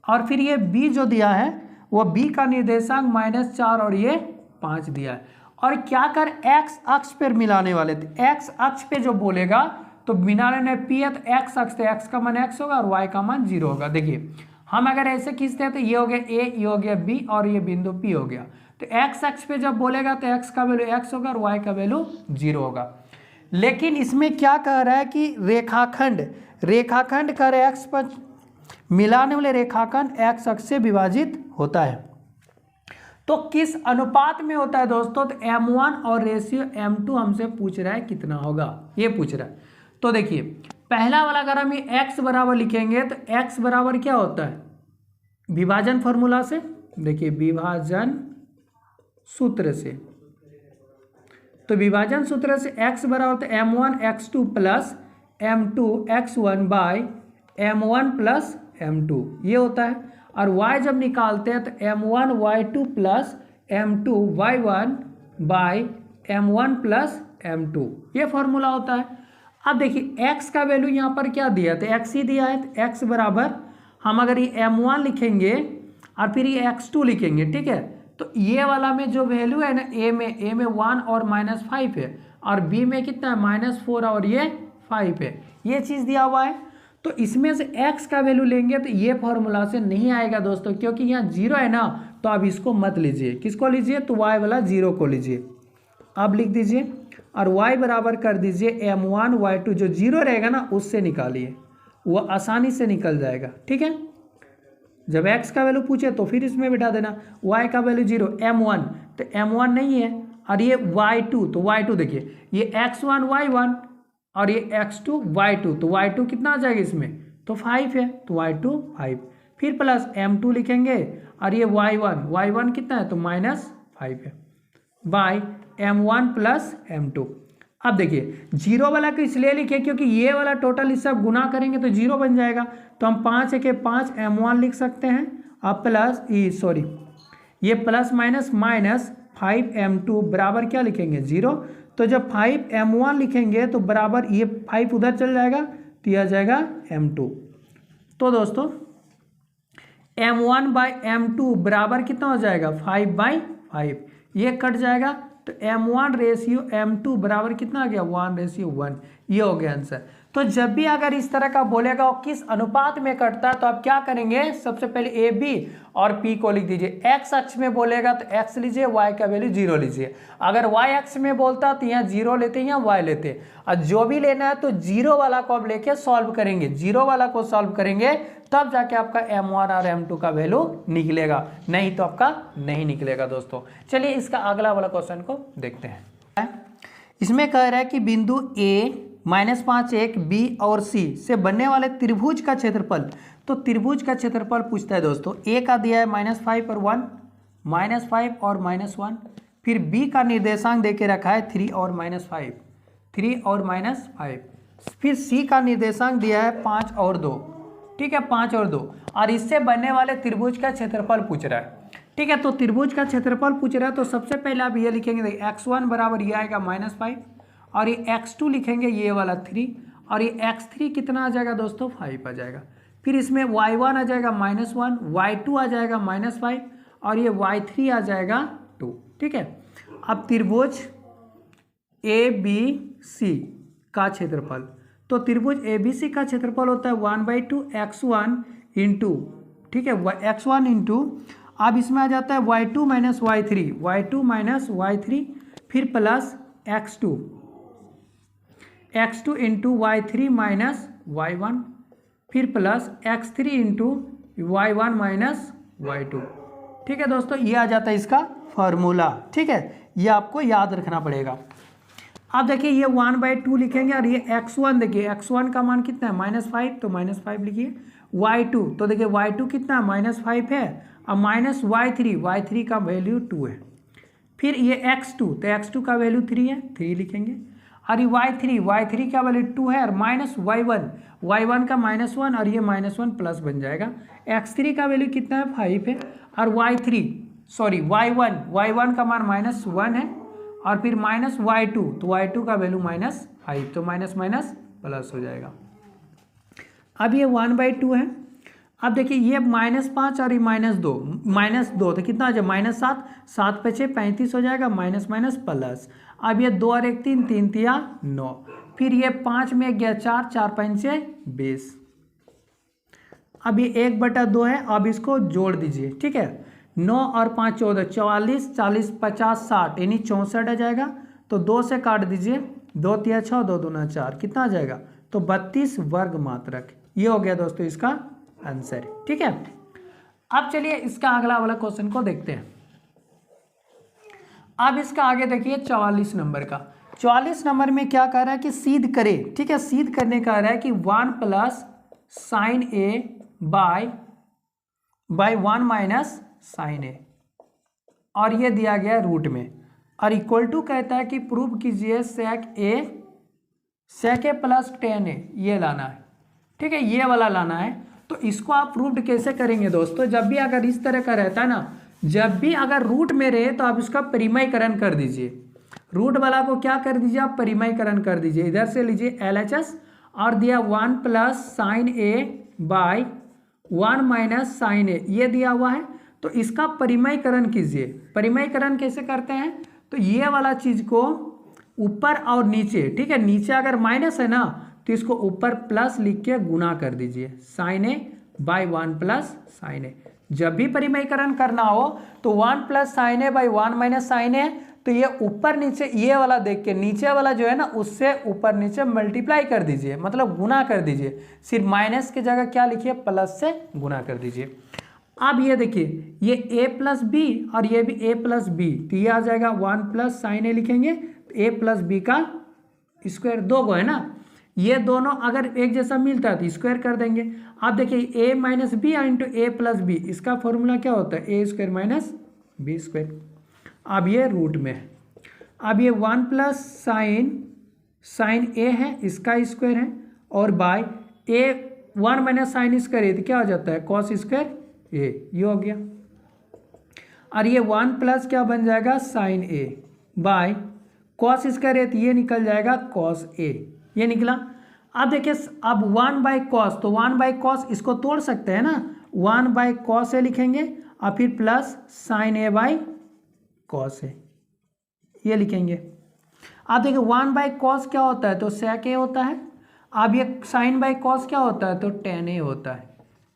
Speaker 1: और फिर ये B जो दिया है वो B का निर्देशांक -4 और ये 5 दिया है। और क्या कर X अक्ष पर मिलाने वाले थे, X अक्ष पे जो बोलेगा तो मिलाने में P है तो X अक्ष, तो X का मान X होगा और Y का मान 0 होगा। देखिए हम अगर ऐसे खींचते हैं तो ये हो गया A, ये हो गया B और ये बिंदु P हो गया। तो X अक्ष पे जब बोलेगा तो X का वैल्यू X होगा और Y का वैल्यू 0 होगा। लेकिन इसमें क्या कह रहा है कि रेखाखंड कर X पर मिलाने वाले रेखाखंड X अक्ष से विभाजित होता है। तो किस अनुपात में होता है दोस्तों, तो M1 और रेशियो M2 हमसे पूछ रहा है कितना होगा, ये पूछ रहा है। तो देखिए पहला वाला अगर हम ये X बराबर लिखेंगे तो X बराबर क्या होता है, विभाजन फॉर्मूला से, देखिए विभाजन सूत्र से, तो विभाजन सूत्र से X बराबर होता है M1 X2 + M2 X1 / M1 + M2, ये होता है। और Y जब निकालते हैं तो M1 Y2 + M2 Y1 / M1 + M2, ये फॉर्मूला होता है। अब देखिए X का वैल्यू यहाँ पर क्या दिया है, तो X ही दिया है, तो X बराबर हम अगर ये M1 लिखेंगे और फिर ये X2 लिखेंगे, ठीक है, तो ये वाला में जो वैल्यू है ना A में 1 और -5 है, और B में कितना है -4 और ये 5 है, ये चीज़ दिया हुआ है। तो इसमें से X का वैल्यू लेंगे तो ये फॉर्मूला से नहीं आएगा दोस्तों, क्योंकि यहाँ 0 है ना, तो आप इसको मत लीजिए। किसको लीजिए, तो Y वाला 0 को लीजिए, आप लिख दीजिए और Y बराबर कर दीजिए M1 Y2, जो 0 रहेगा ना उससे निकालिए, वो आसानी से निकल जाएगा। ठीक है, जब X का वैल्यू पूछे तो फिर इसमें बिठा देना, Y का वैल्यू 0, M1 तो M1 नहीं है, और ये Y2 तो Y2 देखिए ये X1 Y1 और ये X2 Y2, तो Y2 कितना आ जाएगा इसमें, तो 5 है, तो Y2 5, फिर प्लस M2 लिखेंगे और ये Y1 कितना है, तो -5 है, बाय M1 + M2। अब देखिए 0 वाला को इसलिए लिखे क्योंकि ये वाला टोटल इस सब गुना करेंगे तो 0 बन जाएगा, तो हम 5 के 5 M1 लिख सकते हैं, अब ये प्लस माइनस 5 M2 बराबर क्या लिखेंगे 0। तो जब 5 M1 लिखेंगे तो बराबर ये 5 उधर चल जाएगा, तो यह आ जाएगा M2। तो दोस्तों M1 / M2 बराबर कितना हो जाएगा 5/5, ये कट जाएगा, तो M1 रेशियो M2 बराबर कितना आ गया 1:1, ये हो गया आंसर। तो जब भी अगर इस तरह का बोलेगा और किस अनुपात में कटता है तो आप क्या करेंगे, सबसे पहले ए बी और पी को लिख दीजिए। एक्स अक्ष में बोलेगा तो एक्स लीजिए, वाई का वैल्यू 0 लीजिए। अगर वाई अक्ष में बोलता तो यहाँ 0 लेते हैं या वाई लेते, और जो भी लेना है तो 0 वाला को अब लेके सॉल्व करेंगे। 0 वाला को सॉल्व करेंगे तब जाके आपका M1 और M2 का वैल्यू निकलेगा, नहीं तो आपका नहीं निकलेगा दोस्तों। चलिए इसका अगला वाला क्वेश्चन को देखते हैं। इसमें कह रहा है कि बिंदु A -5 1 B और C से बनने वाले त्रिभुज का क्षेत्रफल। तो त्रिभुज का क्षेत्रफल पूछता है दोस्तों। A का दिया है -5 और 1, -5 और -1। फिर B का निर्देशांक दे के रखा है 3 और -5, 3 और -5। फिर C का निर्देशांक दिया है 5 और 2, ठीक है, 5 और 2। और इससे बनने वाले त्रिभुज का क्षेत्रफल पूछ रहा है, ठीक है। तो त्रिभुज का क्षेत्रफल पूछ रहा है तो सबसे पहले आप ये लिखेंगे, x1 बराबर ये आएगा -5, और ये x2 लिखेंगे ये वाला 3, और ये x3 कितना आ जाएगा दोस्तों, 5 आ जाएगा। फिर इसमें y1 आ जाएगा -1, y2 आ जाएगा -5, और ये y3 आ जाएगा 2, ठीक है। अब त्रिभुज ABC का क्षेत्रफल, तो त्रिभुज ABC का क्षेत्रफल होता है 1/2 x1 इंटू, ठीक है, x1 इंटू, अब इसमें आ जाता है y2 minus y3, y2 minus y3, फिर plus x2 into y3 minus y1, फिर plus x3 into y1 minus y2, ठीक है दोस्तों। ये आ जाता है इसका फॉर्मूला, ठीक है, ये आपको याद रखना पड़ेगा। अब देखिए ये 1/2 लिखेंगे, और ये x1 देखिए, x1 का मान कितना है -5, तो -5 लिखिए। y2 तो देखिए y2 कितना -5 है, और माइनस y3 का वैल्यू 2 है। फिर ये x2 तो x2 का वैल्यू 3 है, 3 लिखेंगे। और ये y3 का वैल्यू 2 है, और माइनस y1 का -1, और ये -1 प्लस बन जाएगा। x3 का वैल्यू कितना है 5 है, और y1 का मान -1 है, और फिर माइनस y2 तो y2 का वैल्यू -5, तो माइनस प्लस हो जाएगा। अब ये 1/2 है। अब देखिए ये -5 और ये -2 तो कितना आ जाए -7, 7 पे 6 35 हो जाएगा, माइनस प्लस। अब ये 2 और 1 3, 3 तिया 9, फिर ये 5 में गया 4, 4 5 से 20। अब ये 1/2 है, अब इसको जोड़ दीजिए, ठीक है। 9 और 5 14, 44, 40 50 60 यानी 64 आ जाएगा। तो 2 से काट दीजिए, 2 तिया 6, 2 दूना 4, कितना आ जाएगा, तो 32 वर्ग मात्रक। ये हो गया दोस्तों इसका आंसर, ठीक है। अब चलिए इसका अगला वाला क्वेश्चन को देखते हैं। अब इसका आगे देखिए 44 नंबर का। 44 नंबर में क्या कह रहा है कि सिद्ध करे, ठीक है, सिद्ध करने का रहा है कि 1 plus sine A by 1 minus sine ए, और ये दिया गया रूट में, और इक्वल टू कहता है कि प्रूव कीजिए सेक ए प्लस टेन ए, ये लाना है, ठीक है, ये वाला लाना है। तो इसको आप प्रूव्ड कैसे करेंगे दोस्तों, जब भी अगर इस तरह का रहता है ना, जब भी अगर रूट में रहे तो आप इसका परिमयकरण कर दीजिए। रूट वाला को क्या कर दीजिए, आप परिमयकरण कर दीजिए। इधर से लीजिए LHS, और दिया 1 plus sine A by 1 minus sine ए, ये दिया हुआ है। तो इसका परिमयकरण कीजिए। परिमयकरण कैसे करते हैं, तो ये वाला चीज को ऊपर और नीचे, ठीक है, नीचे अगर माइनस है ना तो इसको ऊपर प्लस लिख के गुना कर दीजिए, sine A by 1 plus sine A. जब भी परिमयकरण करना हो तो 1 plus sine A by 1 minus sine A, तो ये ऊपर नीचे ये वाला देख के नीचे वाला जो है ना उससे ऊपर नीचे मल्टीप्लाई कर दीजिए, मतलब गुना कर दीजिए। सिर्फ माइनस की जगह क्या लिखिए, प्लस से गुना कर दीजिए। अब ये देखिए ये a प्लस बी और ये भी a प्लस बी, तो ये आ जाएगा 1 प्लस साइन ए लिखेंगे, a प्लस बी का स्क्वायर, 2 गो है ना, ये दोनों अगर एक जैसा मिलता है तो स्क्वायर कर देंगे। आप देखिए a minus B into A plus B, इसका फॉर्मूला क्या होता है, a square minus B square. अब ये रूट में, अब ये 1 प्लस साइन ए है, इसका स्क्वायर है, और by a 1 minus sine square, तो क्या हो जाता है कॉस स्क्वायर ए, ये हो गया। और ये 1 प्लस क्या बन जाएगा sine A by cos square A, तो ये निकल जाएगा कॉस ए, ये निकला। अब देखिए अब 1 बाय कॉस, तो 1 बाय कॉस इसको तोड़ सकते हैं ना, 1 बाय कॉस ए लिखेंगे, और फिर plus sine A by cos A, ये लिखेंगे। अब देखिए 1 बाय कॉस क्या होता है, तो सेक ए होता है, अब ये साइन बाई कॉस क्या होता है, तो tan a होता है।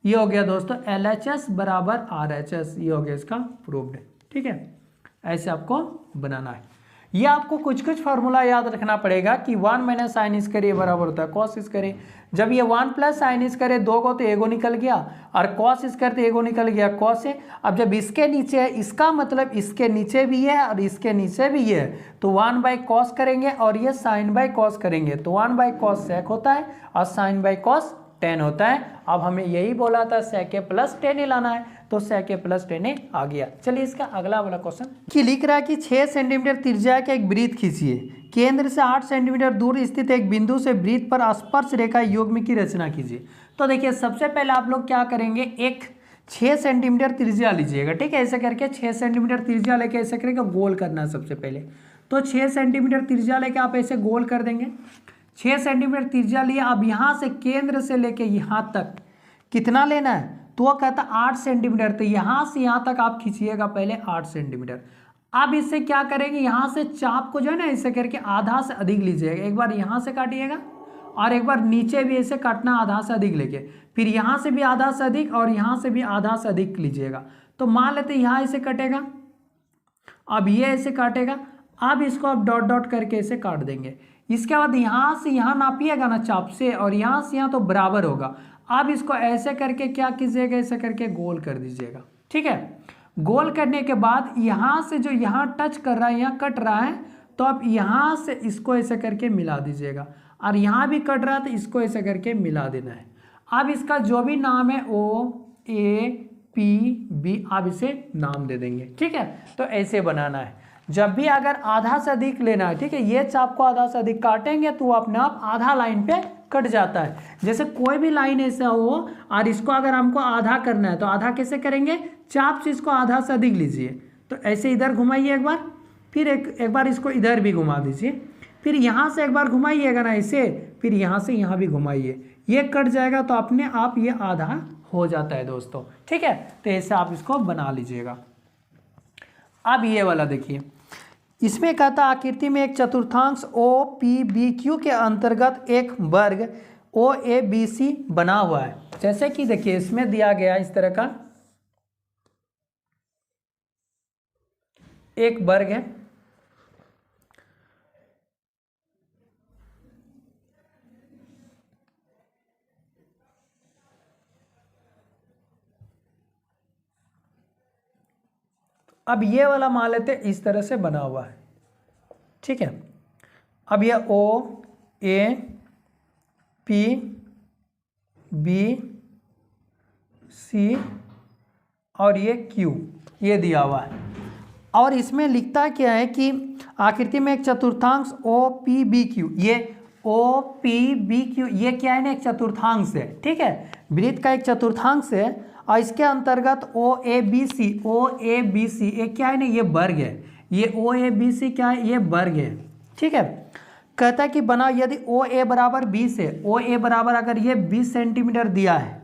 Speaker 1: ये हो गया दोस्तों LHS बराबर RHS, ये हो गया इसका प्रूव्ड। ठीक है, ऐसे आपको बनाना है। ये आपको कुछ कुछ फार्मूला याद रखना पड़ेगा कि 1 माइनस साइन स्क्वायर ये बराबर होता है कॉस स्क्वायर। जब ये 1 प्लस साइन स्क्वायर 2 को तो एगो निकल गया, और कॉस स्क्वायर तो एगो निकल गया कॉस है। अब जब इसके नीचे है, इसका मतलब इसके नीचे भी है और इसके नीचे भी है, तो 1 बाई कॉस करेंगे और ये साइन बाई कॉस करेंगे, तो 1 बाई कॉस सेक होता है और साइन बाई कॉस tan होता है। अब हमें यही बोला था sec a plus tan a लाना है, तो sec a plus tan a आ गया। चलिए इसका अगला वाला क्वेश्चन कि लिख रहा है कि 6 सेंटीमीटर त्रिज्या का एक वृत्त खींचिए, केंद्र से 8 सेंटीमीटर दूर स्थित एक बिंदु से वृत्त पर स्पर्श रेखा युग्म की रचना कीजिए। तो देखिए सबसे पहले आप लोग क्या करेंगे, एक 6 सेंटीमीटर त्रिज्या लीजिएगा। ठीक है, ऐसे करके 6 सेंटीमीटर त्रिज्या लेके ऐसे करके गोल करना है सबसे पहले। तो 6 सेंटीमीटर त्रिज्या लेके आप ऐसे गोल कर देंगे। 6 सेंटीमीटर त्रिज्या लिया। अब यहाँ से केंद्र से लेके यहाँ तक कितना लेना है, तो वो कहता 8 सेंटीमीटर। तो यहाँ से यहाँ तक आप खींचिएगा पहले 8 सेंटीमीटर। अब इससे क्या करेंगे, यहाँ से चाप को जो है ना ऐसे करके आधा से अधिक लीजिएगा। एक बार यहाँ से काटिएगा और एक बार नीचे भी ऐसे काटना आधा से अधिक लेके, फिर यहाँ से भी आधा से अधिक और यहाँ से भी आधा से अधिक लीजिएगा। तो मान लेते यहाँ ऐसे कटेगा, अब ये ऐसे काटेगा। अब इसको आप डॉट डॉट करके ऐसे काट देंगे। इसके बाद यहाँ से यहाँ नापिएगा ना चाप से, और यहाँ से यहाँ तो बराबर होगा। अब इसको ऐसे करके क्या कीजिएगा, ऐसे करके गोल कर दीजिएगा। ठीक है, गोल करने के बाद यहाँ से जो यहाँ टच कर रहा है, यहाँ कट रहा है, तो आप यहाँ से इसको ऐसे करके मिला दीजिएगा, और यहाँ भी कट रहा है तो इसको ऐसे करके मिला देना है। अब इसका जो भी नाम है OAPB आप इसे नाम दे देंगे। ठीक है, तो ऐसे बनाना है। जब भी अगर आधा से अधिक लेना है, ठीक है, ये चाप को आधा से अधिक काटेंगे तो वो अपने आप आधा लाइन पे कट जाता है। जैसे कोई भी लाइन ऐसा हो और इसको अगर हमको आधा करना है, तो आधा कैसे करेंगे, चाप से इसको आधा से अधिक लीजिए, तो ऐसे इधर घुमाइए एक बार, फिर एक बार इसको इधर भी घुमा दीजिए, फिर यहाँ से एक बार घुमाइएगा ना ऐसे, फिर यहाँ से यहाँ भी घुमाइए, ये कट जाएगा तो अपने आप ये आधा हो जाता है दोस्तों। ठीक है, तो ऐसे आप इसको बना लीजिएगा। अब ये वाला देखिए, इसमें कहता आकृति में एक चतुर्थांश OPBQ के अंतर्गत एक वर्ग OABC बना हुआ है। जैसे कि देखिए इसमें दिया गया इस तरह का एक वर्ग है, अब ये वाला मान लेते इस तरह से बना हुआ है। ठीक है, अब ये OAPBC और ये Q ये दिया हुआ है, और इसमें लिखता क्या है कि आकृति में एक चतुर्थांश OPBQ, ये OPBQ ये क्या है ना, एक चतुर्थांश है। ठीक है, वृत्त का एक चतुर्थांश है, और इसके अंतर्गत OABC ये क्या है ना, ये वर्ग है। ये OABC क्या है, ये वर्ग है। ठीक है, कहता है कि बना यदि OA बराबर 20 है, OA बराबर अगर ये 20 सेंटीमीटर दिया है,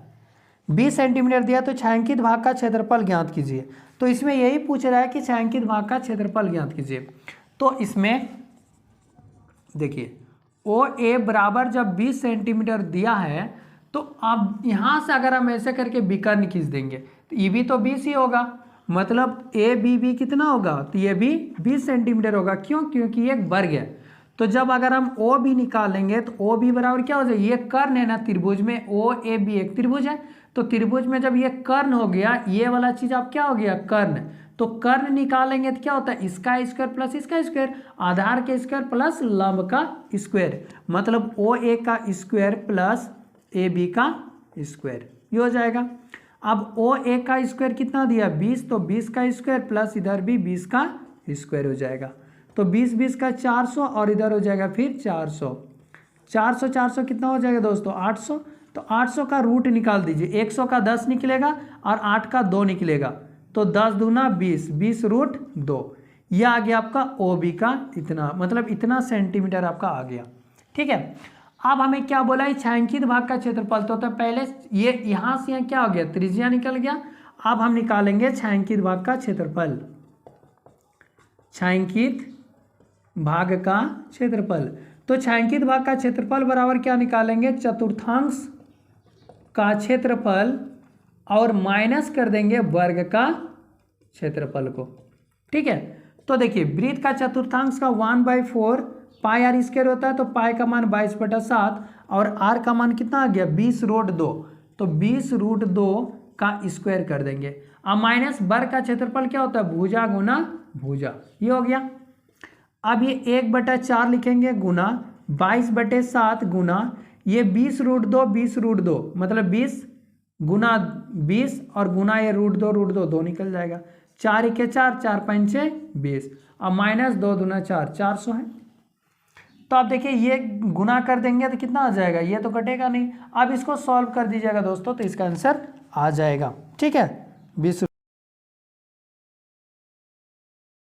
Speaker 1: 20 सेंटीमीटर दिया, तो छायांकित भाग का क्षेत्रफल ज्ञात कीजिए। तो इसमें यही पूछ रहा है कि छायांकित भाग का क्षेत्रफल ज्ञात कीजिए। तो इसमें देखिए OA बराबर जब 20 सेंटीमीटर दिया है, तो अब यहाँ से अगर हम ऐसे करके विकर्ण खींच देंगे तो ये भी तो 20 ही होगा, मतलब ABB कितना होगा, तो ये भी 20 सेंटीमीटर होगा। क्यों, क्योंकि ये एक वर्ग है। तो जब अगर हम OB निकालेंगे तो OB बराबर क्या हो जाए, ये कर्ण है ना त्रिभुज में, OAB एक त्रिभुज है, तो त्रिभुज में जब ये कर्ण हो गया, ये वाला चीज अब क्या हो गया, कर्ण। तो कर्ण निकालेंगे तो क्या होता है, इसका स्क्वायर प्लस इसका स्क्वायर, आधार के स्क्वायर प्लस लंब का स्क्वायर, मतलब OA का स्क्वायर प्लस AB का स्क्वायर, ये हो जाएगा। अब OA का स्क्वायर कितना दिया, 20, तो 20 का स्क्वायर प्लस इधर भी 20 का स्क्वायर हो जाएगा, तो 20 का 400 और इधर हो जाएगा फिर 400 कितना हो जाएगा दोस्तों, 800। तो 800 का रूट निकाल दीजिए, 100 का 10 निकलेगा और 8 का 2 निकलेगा, तो 10 दूना 20, 20 रूट 2, यह आ गया आपका OB का इतना, मतलब इतना सेंटीमीटर आपका आ गया। ठीक है, अब हमें क्या बोला है, छायांकित भाग का क्षेत्रफल। तो पहले ये यहाँ से यहाँ क्या हो गया, त्रिज्या निकल गया। अब हम निकालेंगे छायांकित भाग का क्षेत्रफल, छायांकित भाग का क्षेत्रफल। तो छायांकित भाग का क्षेत्रफल बराबर क्या निकालेंगे, चतुर्थांश का क्षेत्रफल और माइनस कर देंगे वर्ग का क्षेत्रफल को। ठीक है, तो देखिए वृत्त का चतुर्थांश का 1/4 पाई आर स्क्वायर होता है, तो पाई का मान 22/7 और आर का मान कितना आ गया 20√2, तो 20√2 का स्क्वायर कर देंगे। अब माइनस वर्ग का क्षेत्रफल क्या होता है, भुजा गुना भुजा, ये हो गया। अब ये 1/4 लिखेंगे गुना 22/7 गुना ये 20√2 20√2 मतलब 20 गुना 20 और गुना ये √2 2 निकल जाएगा। 4 × 4 4 × 5 = 20। अब माइनस 2 दूना 4 400 है। तो आप देखिए ये गुना कर देंगे तो कितना आ जाएगा, ये तो कटेगा नहीं। अब इसको सॉल्व कर दीजिएगा दोस्तों, तो इसका आंसर आ जाएगा। ठीक है, 20।